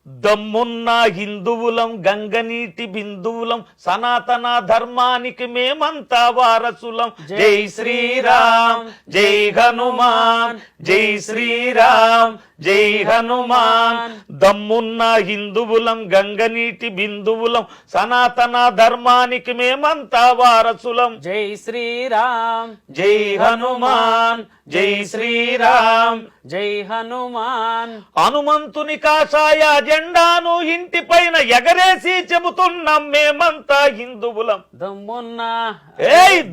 దమ్మున్న హిందువులం గంగనీటి బిందువులం సనాతన ధర్మానికి మేమంతా వారసులం. జై శ్రీరామ్ జై హనుమాన్ జై శ్రీరామ్ జై హనుమాన్. దమ్మున్న హిందువులం గంగనీటి బిందువులం సనాతన ధర్మానికి మేమంతా వారసులం. జై శ్రీరామ్ జై హనుమాన్ జై శ్రీరామ్ జై హనుమాన్. హనుమంతుని కాషాయ జెండాను ఇంటి పైన ఎగరేసి చెబుతున్నాం మేమంతా హిందువులం. దమ్మున్నా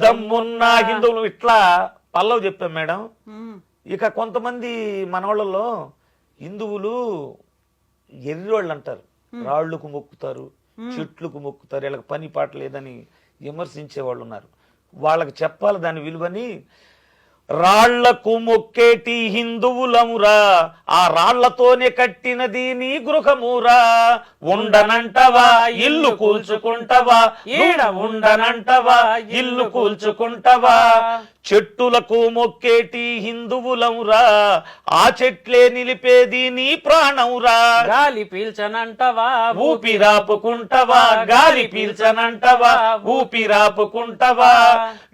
దమ్మున్నా హిందువులు. ఇట్లా పల్లవి చెప్పాం మేడం. ఇక కొంతమంది మనవాళ్ళలో హిందువులు ఎర్రోళ్ళు అంటారు, రాళ్లకు మొక్కుతారు, చెట్లకు మొక్కుతారు, వీళ్ళకి పని పాట లేదని విమర్శించే వాళ్ళు ఉన్నారు. వాళ్ళకి చెప్పాలి దాని విలువని. రాళ్లకు మొక్కేటి హిందువులమురా, ఆ రాళ్లతోనే కట్టినది నీ గృహమురా. ఉండనంటవా ఇల్లు కూల్చుకుంటవా, ఈడ ఉండనంటవా ఇల్లు కూల్చుకుంటవా. చెట్టులకు మొక్కేటి హిందువులమురా, ఆ చెట్లే నిలిపేది నీ ప్రాణంరా. గాలి పీల్చనంటవా ఊపిరాపుకుంటవా, గాలి పీల్చనంటవా ఊపిరాపుకుంటవా.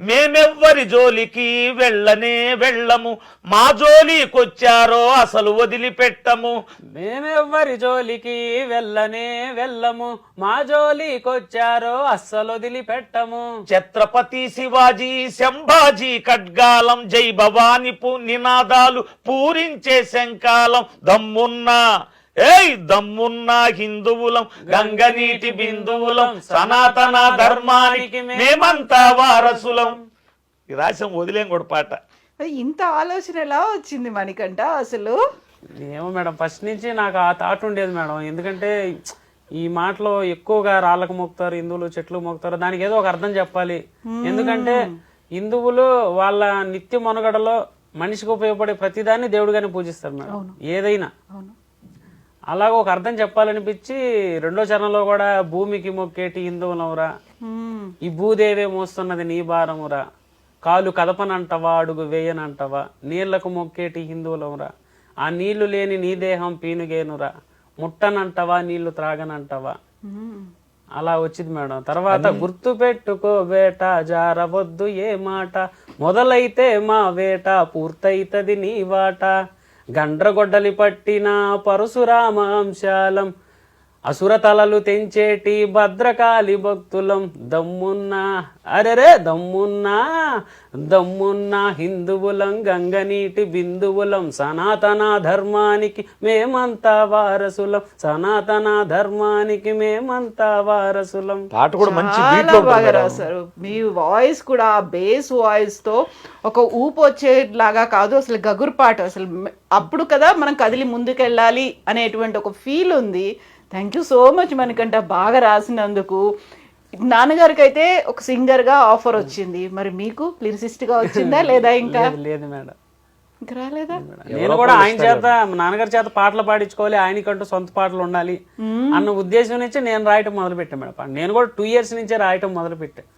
మేమెవ్వరి జోలికి వెళ్ళనే వెళ్ళము, మా జోలికొచ్చారో అసలు వదిలిపెట్టము. మేమెవ్వరి జోలికి వెళ్ళనే వెళ్ళము, మా జోలికొచ్చారో అస్సలు వదిలిపెట్టము. ఛత్రపతి శివాజీ సంభాజీ ఖడ్గాలం, జై భవాని నినాదాలు పూరించే శంకాలం. దమ్మున్నా దమ్మున్నా హిందువులం గంగనీటి బిందువులం సనాతన ధర్మానికి మేమంతా వారసులం. ఈ రాసం వదిలేం కూడా పాట. ఇంత ఆలోచన ఎలా వచ్చింది మణికంఠ అసలు? ఏమో మేడం, ఫస్ట్ నుంచి నాకు ఆ థాట్ ఉండేది మేడం. ఎందుకంటే ఈ మాటలో ఎక్కువగా రాళ్ళకు మొక్కుతారు హిందువులు, చెట్లు మొక్కుతారు, దానికి ఏదో ఒక అర్థం చెప్పాలి. ఎందుకంటే హిందువులు వాళ్ళ నిత్య మనుగడలో మనిషికి ఉపయోగపడే ప్రతిదాన్ని దేవుడిగానే పూజిస్తారు మేడం, ఏదైనా. అలాగ ఒక అర్థం చెప్పాలనిపించి రెండో చరణంలో కూడా భూమికి మొక్కేటి హిందువులవురా, ఈ భూదేవే మోస్తున్నది నీ భారమురా, కాలు కదపనంటవా అడుగు వేయనంటవా, నీళ్లకు మొక్కేటి హిందువులవురా, ఆ నీళ్లు లేని నీ దేహం పీనుగేనురా, ముట్టనంటవా నీళ్లు త్రాగనంటవా. అలా వచ్చింది మేడం. తర్వాత గుర్తు పెట్టుకో బేట జారవద్దు ఏ మాట, మొదలైతే మా వేట పూర్తయితది నీ వాట. గండ్రగొడ్డలి పట్టిన పరశురామ అంశాలం, అసుర తలలు తెంచేటి భద్రకాళి భక్తులం. దమ్మున్నా అరెరే దమ్మున్నా దమ్మున్నా హిందువులం గంగనీటి బిందువులం సనాతన ధర్మానికి మేమంతా వారసులం, సనాతన ధర్మానికి మేమంతా వారసులం. పాట కూడా మంచి చాలా బాగా రాశారు. మీ వాయిస్ కూడా బేస్ వాయిస్ తో ఒక ఊపు వచ్చేలాగా కాదు, అసలు గగురు పాట. అసలు అప్పుడు కదా మనం కదిలి ముందుకెళ్ళాలి అనేటువంటి ఒక ఫీల్ ఉంది. Thank you so much Manikanta, బాగా రాసినందుకు. నాన్నగారికి అయితే ఒక సింగర్ గా ఆఫర్ వచ్చింది, మరి మీకు లిరిసిస్ట్ గా వచ్చిందా లేదా? ఇంకా లేదు మేడం, ఇంకా రాలేదా? నేను కూడా ఆయన చేత నాన్నగారి చేత పాటలు పాడించుకోవాలి, ఆయనకంటూ సొంత పాటలు ఉండాలి అన్న ఉద్దేశం నుంచి నేను రాయటం మొదలు పెట్టాను మేడం. నేను కూడా 2 years నుంచే రాయటం మొదలు పెట్టాను.